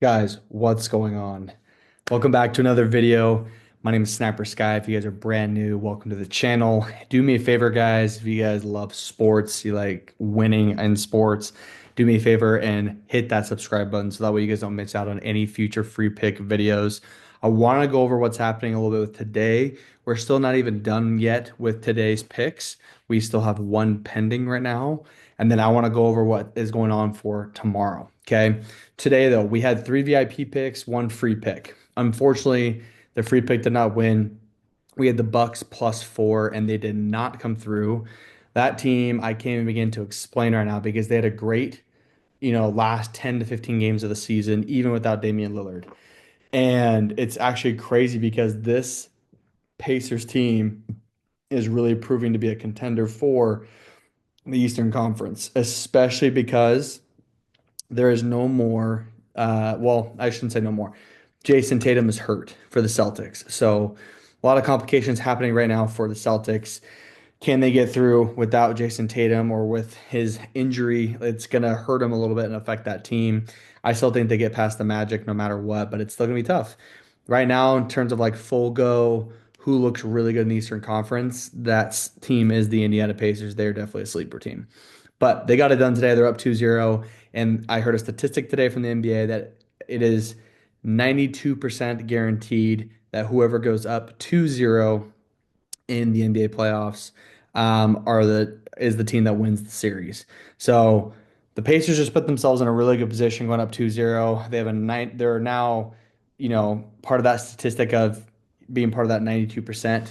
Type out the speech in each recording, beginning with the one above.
Guys, what's going on? Welcome back to another video. My name is snipersky. If you guys are brand new, welcome to the channel. Do me a favor, guys. If you guys love sports, you like winning in sports, do me a favor and hit that subscribe button so that way you guys don't miss out on any future free pick videos. I want to go over what's happening a little bit with today. We're still not even done yet with today's picks. We still have one pending right now. And then I want to go over what is going on for tomorrow. Okay. Today, though, we had three VIP picks, one free pick. Unfortunately, the free pick did not win. We had the Bucks +4, and they did not come through. That team, I can't even begin to explain right now because they had a great, last 10 to 15 games of the season, even without Damian Lillard. And it's actually crazy because this Pacers team is really proving to be a contender for the Eastern Conference, especially because there is no more. Well, I shouldn't say no more. Jason Tatum is hurt for the Celtics. So a lot of complications happening right now for the Celtics. Can they get through without Jason Tatum or with his injury? It's going to hurt him a little bit and affect that team. I still think they get past the Magic no matter what, but it's still going to be tough. Right now, in terms of like full go, who looks really good in the Eastern Conference, that team is the Indiana Pacers. They're definitely a sleeper team. But they got it done today. They're up 2-0. And I heard a statistic today from the NBA that it is 92% guaranteed that whoever goes up 2-0 in the NBA playoffs is the team that wins the series. So the Pacers just put themselves in a really good position going up 2-0. They have a nine, they're now, part of that statistic of being part of that 92%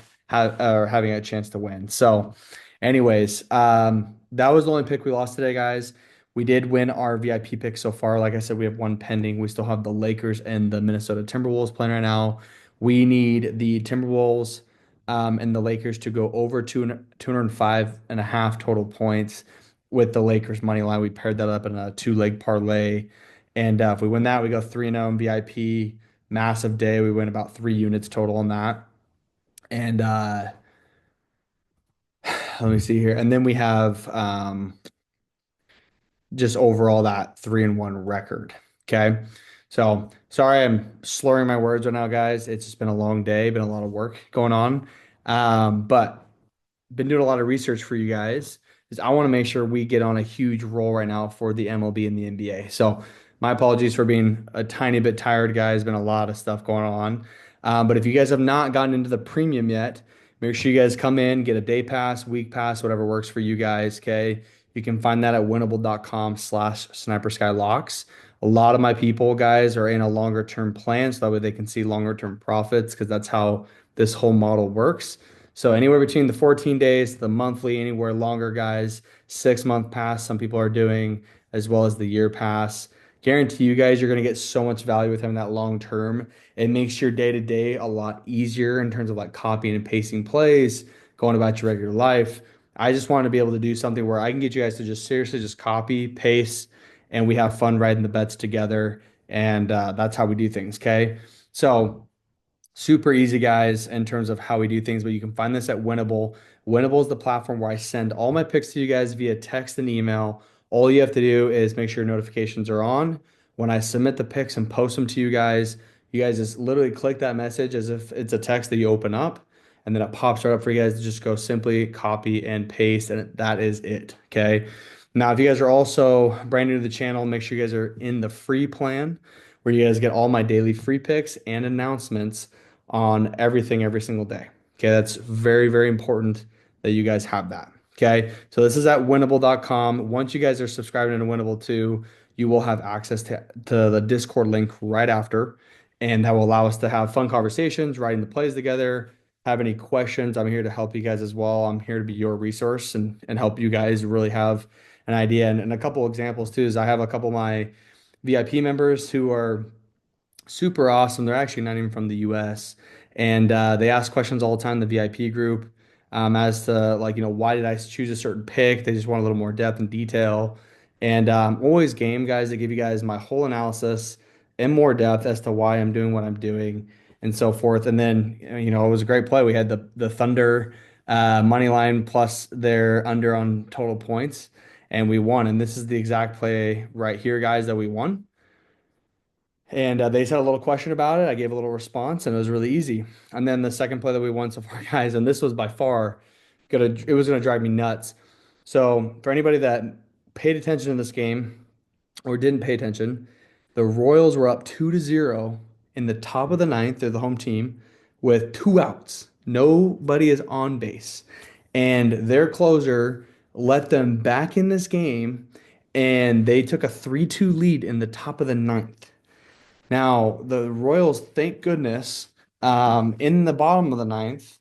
or having a chance to win. So, anyways, that was the only pick we lost today, guys. We did win our VIP pick so far. Like I said, we have one pending. We still have the Lakers and the Minnesota Timberwolves playing right now. We need the Timberwolves and the Lakers to go over 205.5 total points with the Lakers money line. We paired that up in a two-leg parlay. And if we win that, we go 3-0 in VIP. Massive day. We win about 3 units total on that. And let me see here. And then we have just overall that 3-1 record. Okay. So sorry, I'm slurring my words right now, guys. It's just been a long day, been a lot of work going on. But been doing a lot of research for you guys is I want to make sure we get on a huge roll right now for the MLB and the NBA. So my apologies for being a tiny bit tired, guys. Been a lot of stuff going on. But if you guys have not gotten into the premium yet, make sure you guys come in, get a day pass, week pass, whatever works for you guys. Okay. You can find that at winnable.com/snipersky.locks. A lot of my people, guys, are in a longer term plan so that way they can see longer term profits because that's how this whole model works. So anywhere between the 14 days, the monthly, anywhere longer, guys, 6 month pass, some people are doing, as well as the year pass. Guarantee you guys, you're going to get so much value with having that long term. It makes your day to day a lot easier in terms of like copying and pasting plays, going about your regular life. I just want to be able to do something where I can get you guys to just seriously just copy, paste, and we have fun riding the bets together. And that's how we do things. Okay. So, super easy, guys, in terms of how we do things, but you can find this at Winnable. Winnable is the platform where I send all my picks to you guys via text and email. All you have to do is make sure notifications are on. When I submit the picks and post them to you guys just literally click that message as if it's a text that you open up, and then it pops right up for you guys to just go simply copy and paste, and that is it. Okay. Now, if you guys are also brand new to the channel, make sure you guys are in the free plan where you guys get all my daily free picks and announcements on everything every single day. Okay, that's very, very important that you guys have that. Okay, so this is at winnable.com. Once you guys are subscribing to Winnable too, you will have access to the Discord link right after, and that will allow us to have fun conversations, writing the plays together. Have any questions? I'm here to help you guys as well. I'm here to be your resource and help you guys really have an idea. And a couple examples too is I have a couple of my VIP members who are super awesome. They're actually not even from the US. And they ask questions all the time in the VIP group as to like, why did I choose a certain pick? They just want a little more depth and detail. And always game guys to give you guys my whole analysis in more depth as to why I'm doing what I'm doing and so forth. And then, it was a great play. We had the Thunder money line plus their under on total points, and we won. And this is the exact play right here, guys, that we won. And they said a little question about it. I gave a little response, and it was really easy. And then the second play that we won so far, guys, and this was by far it was gonna drive me nuts. So for anybody that paid attention in this game or didn't pay attention, the Royals were up 2-0 in the top of the ninth. They're the home team with two outs. Nobody is on base. And their closer let them back in this game, and they took a 3-2 lead in the top of the ninth. Now, the Royals, thank goodness, in the bottom of the ninth,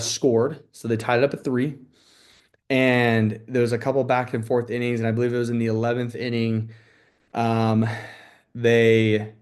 scored. So they tied it up at three. And there was a couple back and forth innings, and I believe it was in the 11th inning. Um, they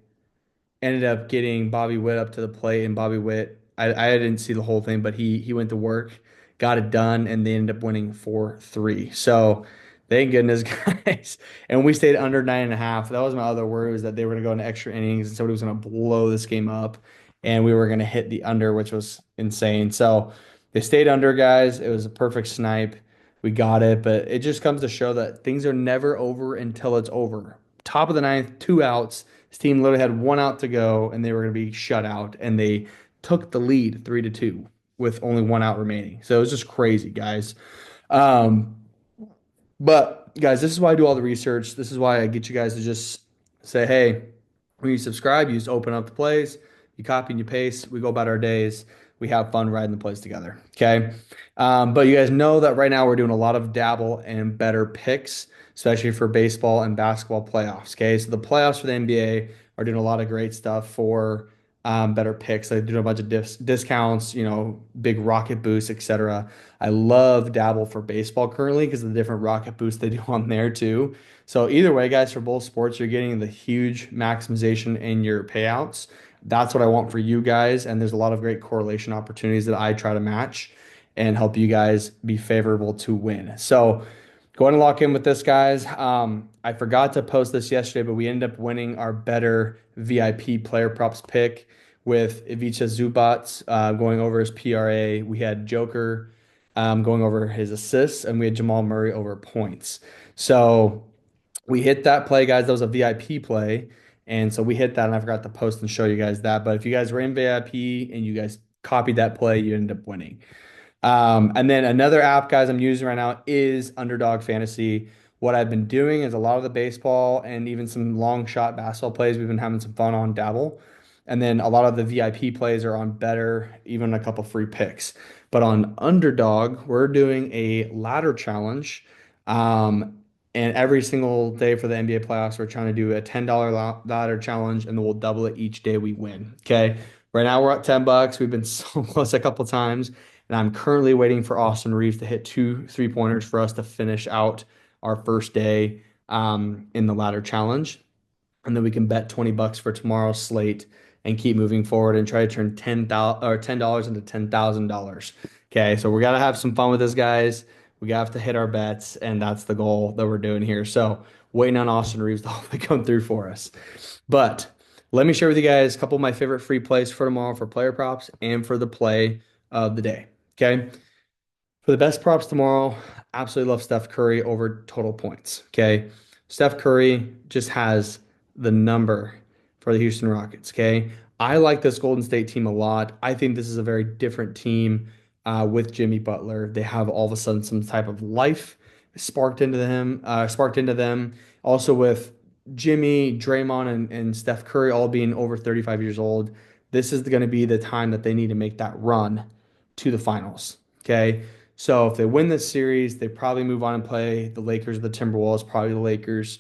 ended up getting Bobby Witt up to the plate, and Bobby Witt, I didn't see the whole thing, but he went to work, got it done, and they ended up winning 4-3. So thank goodness, guys. And we stayed under 9.5. That was my other worry, was that they were going to go into extra innings and somebody was going to blow this game up, and we were going to hit the under, which was insane. So they stayed under, guys. It was a perfect snipe. We got it, but it just comes to show that things are never over until it's over. Top of the ninth, two outs. His team literally had one out to go, and they were going to be shut out, and they took the lead 3-2 with only one out remaining. So it was just crazy, guys. Um, but guys, this is why I do all the research. This is why I get you guys to just say, hey, when you subscribe, you just open up the plays, you copy and you paste. We go about our days. We have fun riding the plays together. Okay. But you guys know that right now we're doing a lot of Dabble and Betr picks, especially for baseball and basketball playoffs. Okay. So the playoffs for the NBA are doing a lot of great stuff for Betr picks. They do a bunch of discounts, big rocket boosts, etc. I love Dabble for baseball currently because of the different rocket boosts they do on there too. So either way, guys, for both sports, you're getting the huge maximization in your payouts. That's what I want for you guys. And there's a lot of great correlation opportunities that I try to match and help you guys be favorable to win. So go ahead and lock in with this, guys. I forgot to post this yesterday, but we ended up winning our Betr VIP player props pick with Ivica Zubats going over his PRA. We had Joker going over his assists, and we had Jamal Murray over points. So we hit that play, guys. That was a VIP play. And so we hit that, and I forgot to post and show you guys that. But if you guys were in VIP and you guys copied that play, you ended up winning. And then another app, guys, I'm using right now is Underdog Fantasy. What I've been doing is a lot of the baseball and even some long shot basketball plays. We've been having some fun on Dabble. And then a lot of the VIP plays are on Betr, even a couple free picks. But on Underdog, we're doing a ladder challenge. And every single day for the NBA playoffs, we're trying to do a $10 ladder challenge, and then we'll double it each day we win. Okay. Right now we're at $10. We've been so close a couple times. And I'm currently waiting for Austin Reeves to hit 2 3-pointers for us to finish out our first day in the ladder challenge. And then we can bet $20 for tomorrow's slate and keep moving forward and try to turn $10 into $10,000. Okay, so we gotta have some fun with this, guys. We have to hit our bets, and that's the goal that we're doing here. So waiting on Austin Reeves to hopefully come through for us. But let me share with you guys a couple of my favorite free plays for tomorrow for player props and for the play of the day. Okay. For the best props tomorrow, absolutely love Steph Curry over total points. Okay. Steph Curry just has the number for the Houston Rockets. Okay. I like this Golden State team a lot. I think this is a very different team with Jimmy Butler. They have all of a sudden some type of life sparked into them. Also with Jimmy, Draymond, and Steph Curry all being over 35 years old, this is going to be the time that they need to make that run to the finals. Okay. So if they win this series, they probably move on and play the Lakers or the Timberwolves, probably the Lakers.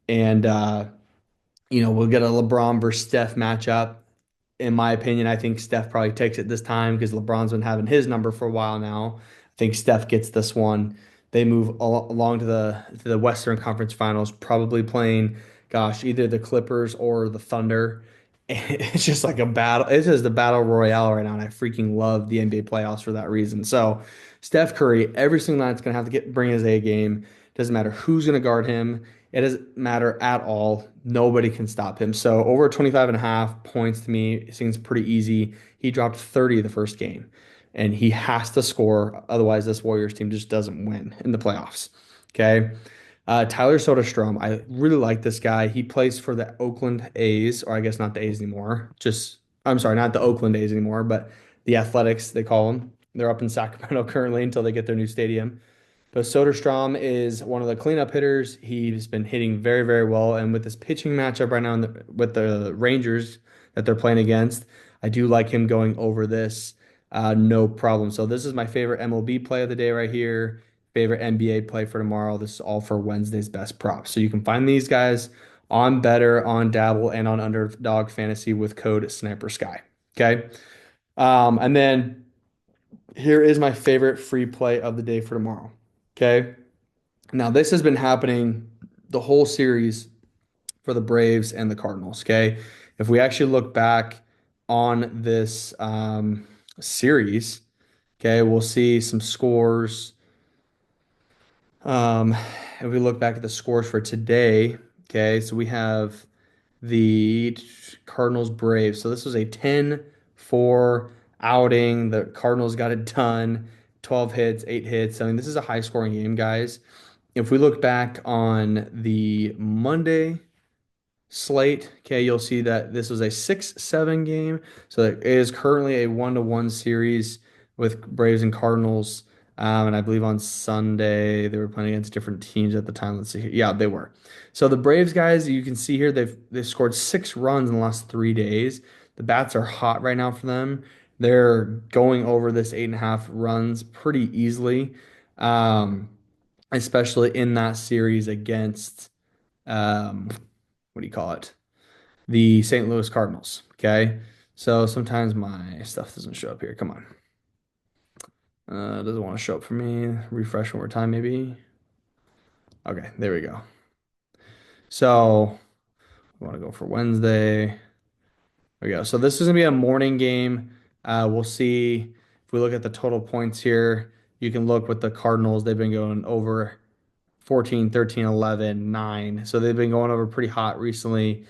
And, we'll get a LeBron versus Steph matchup. In my opinion, I think Steph probably takes it this time because LeBron's been having his number for a while now. I think Steph gets this one. They move along to the Western Conference Finals, probably playing, gosh, either the Clippers or the Thunder. It's just like a battle. It's just the battle royale right now, and I freaking love the NBA playoffs for that reason. So, Steph Curry, every single night, is going to have to bring his A game. Doesn't matter who's going to guard him. It doesn't matter at all. Nobody can stop him. So over 25.5 points to me seems pretty easy. He dropped 30 the first game, and he has to score. Otherwise, this Warriors team just doesn't win in the playoffs. Okay. Tyler Soderstrom. I really like this guy. He plays for the Oakland A's, or I guess not the A's anymore. I'm sorry, not the Oakland A's anymore, but the Athletics, they call them. They're up in Sacramento currently until they get their new stadium. But Soderstrom is one of the cleanup hitters. He's been hitting very, very well. And with this pitching matchup right now with the Rangers that they're playing against, I do like him going over this, no problem. So this is my favorite MLB play of the day right here. Favorite NBA play for tomorrow. This is all for Wednesday's best props. So you can find these guys on Betr, on Dabble, and on Underdog Fantasy with code snipersky. Okay. And then here is my favorite free play of the day for tomorrow. Okay. Now, this has been happening the whole series for the Braves and the Cardinals. Okay. If we actually look back on this series, okay, we'll see some scores. Um, if we look back at the scores for today, okay, so we have the Cardinals Braves. So this was a 10-4 outing. The Cardinals got it done. 12 hits, 8 hits. I mean, this is a high scoring game, guys. If we look back on the Monday slate, okay, you'll see that this was a 6-7 game. So it is currently a 1-1 series with Braves and Cardinals. And I believe on Sunday they were playing against different teams at the time. Let's see. Yeah, they were. So the Braves guys, you can see here they've scored 6 runs in the last 3 days. The bats are hot right now for them. They're going over this 8.5 runs pretty easily, um, especially in that series against um, what do you call it? The St. Louis Cardinals. Okay. So sometimes my stuff doesn't show up here. Come on. Doesn't want to show up for me. Refresh one more time, maybe. Okay, there we go. So I want to go for Wednesday. There we go. So this is gonna be a morning game. We'll see if we look at the total points here. You can look with the Cardinals. They've been going over 14, 13, 11, 9. So they've been going over pretty hot recently.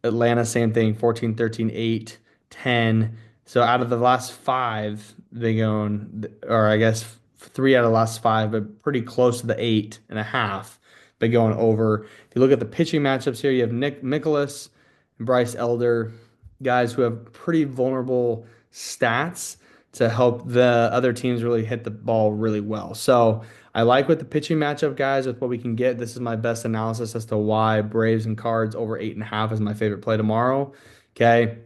Atlanta, same thing, 14, 13, 8, 10. So out of the last five, they going, or I guess 3 out of the last 5, but pretty close to the 8.5, they going over. If you look at the pitching matchups here, you have Nick Nicholas and Bryce Elder, guys who have pretty vulnerable stats to help the other teams really hit the ball really well. So I like with the pitching matchup, guys, with what we can get. This is my best analysis as to why Braves and Cards over 8.5 is my favorite play tomorrow. Okay.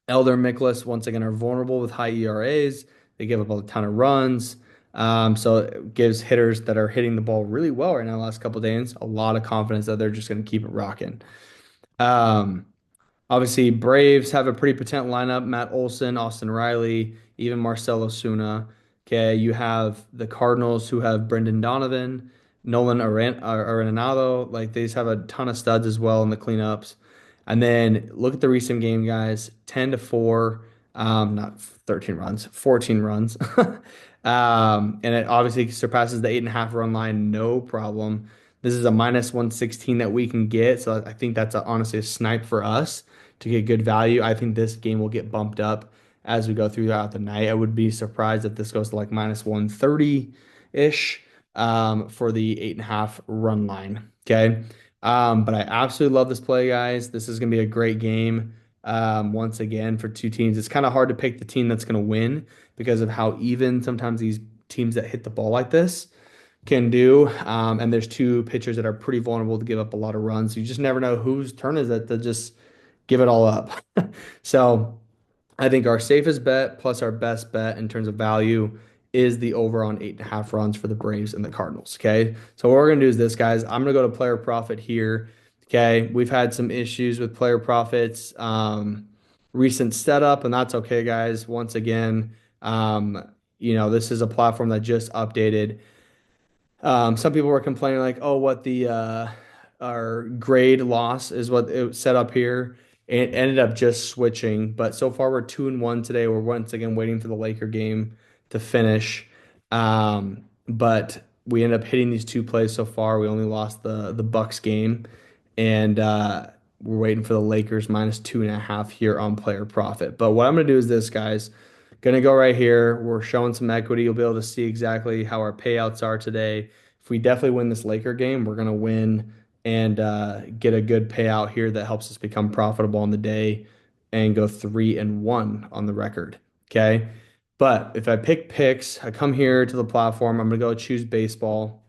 Elder and Mikolas, once again, are vulnerable with high ERAs. They give up a ton of runs. So it gives hitters that are hitting the ball really well right now the last couple of days a lot of confidence that they're just going to keep it rocking. Um, Obviously, Braves have a pretty potent lineup. Matt Olson, Austin Riley, even Marcell Ozuna. Okay, you have the Cardinals who have Brendan Donovan, Nolan Arenado. Like they just have a ton of studs as well in the cleanups. And then look at the recent game, guys. 10-4, not 13 runs, 14 runs. And it obviously surpasses the 8.5 run line, no problem. This is a -116 that we can get. So I think that's honestly a snipe for us to get good value. I think this game will get bumped up as we go throughout the night. I would be surprised if this goes to like -130-ish for the 8.5 run line. Okay. But I absolutely love this play, guys. This is going to be a great game. Once again, for two teams, it's kind of hard to pick the team that's going to win because of how even sometimes these teams that hit the ball like this can do. And there's two pitchers that are pretty vulnerable to give up a lot of runs. So you just never know whose turn is it to just give it all up. So I think our safest bet plus our best bet in terms of value is the over on 8.5 runs for the Braves and the Cardinals. Okay. So what we're going to do is this, guys. I'm going to go to player profit here. Okay. We've had some issues with player profits, recent setup, and that's okay, guys. Once again, this is a platform that just updated. Some people were complaining like, oh, what the our grade loss is what it set up here. It ended up just switching, but so far we're 2-1 today. We're once again waiting for the Laker game to finish. But we ended up hitting these two plays so far. We only lost the Bucks game, and we're waiting for the Lakers -2.5 here on player profit. But what I'm gonna do is this, guys. Gonna go right here. We're showing some equity. You'll be able to see exactly how our payouts are today if we definitely win this Laker game, we're gonna win and get a good payout here that helps us become profitable on the day and go 3-1 on the record. Okay. But if I pick picks, I come here to the platform, I'm gonna go choose baseball.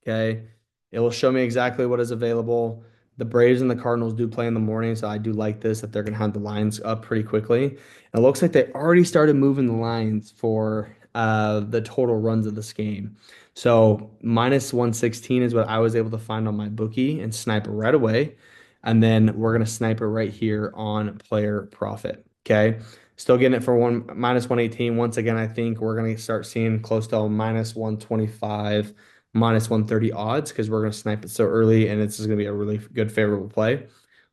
Okay. It will show me exactly what is available. The Braves and the Cardinals do play in the morning, so I do like this that they're going to have the lines up pretty quickly. And it looks like they already started moving the lines for the total runs of this game. So minus 116 is what I was able to find on my bookie and snipe it right away. And then we're going to snipe it right here on player profit. Okay. Still getting it for one minus 118. Once again, I think we're going to start seeing close to a minus 125 minus 130 odds because we're going to snipe it so early and it's going to be a really good favorable play.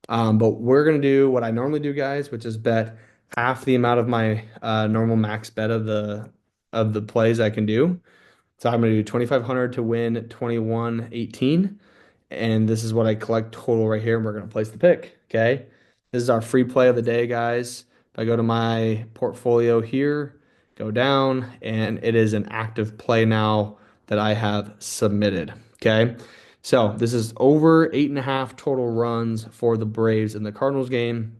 But we're going to do what I normally do, guys, which is bet half the amount of my normal max bet of the plays I can do. So I'm going to do 2,500 to win 2118. And this is what I collect total right here. And we're going to place the pick. Okay. This is our free play of the day, guys. If I go to my portfolio here, go down, and it is an active play now that I have submitted. Okay. So this is over 8.5 total runs for the Braves in the Cardinals game.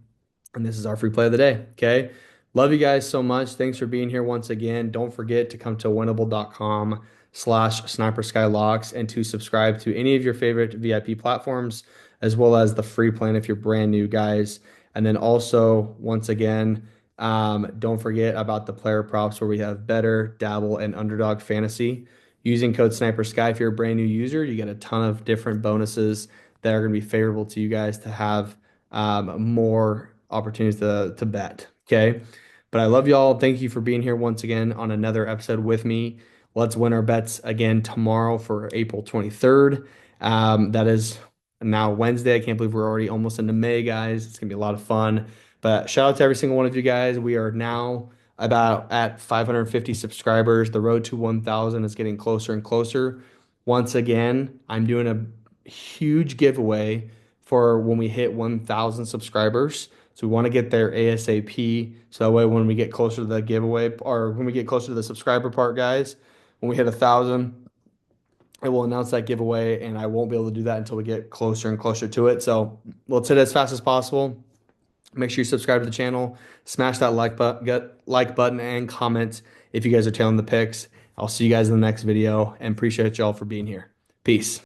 And this is our free play of the day. Okay. Love you guys so much. Thanks for being here once again. Don't forget to come to winnable.com/snipersky and to subscribe to any of your favorite VIP platforms, as well as the free plan if you're brand new, guys. And then also, once again, don't forget about the player props where we have Betr, Dabble, and Underdog Fantasy. Using code snipersky if you're a brand new user, you get a ton of different bonuses that are going to be favorable to you guys to have more opportunities to bet. Okay. But I love y'all. Thank you for being here once again on another episode with me. Let's win our bets again tomorrow for April 23rd. That is now Wednesday. I can't believe we're already almost into May, guys. It's going to be a lot of fun. But shout out to every single one of you guys. We are now about at 550 subscribers. The road to 1,000 is getting closer and closer. Once again, I'm doing a huge giveaway for when we hit 1,000 subscribers. So we want to get there ASAP. So that way, when we get closer to the giveaway or when we get closer to the subscriber part, guys, when we hit 1,000, I will announce that giveaway, and I won't be able to do that until we get closer and closer to it. So let's hit it as fast as possible. Make sure you subscribe to the channel, smash that like button, and comment if you guys are tailing the picks. I'll see you guys in the next video, and appreciate y'all for being here. Peace.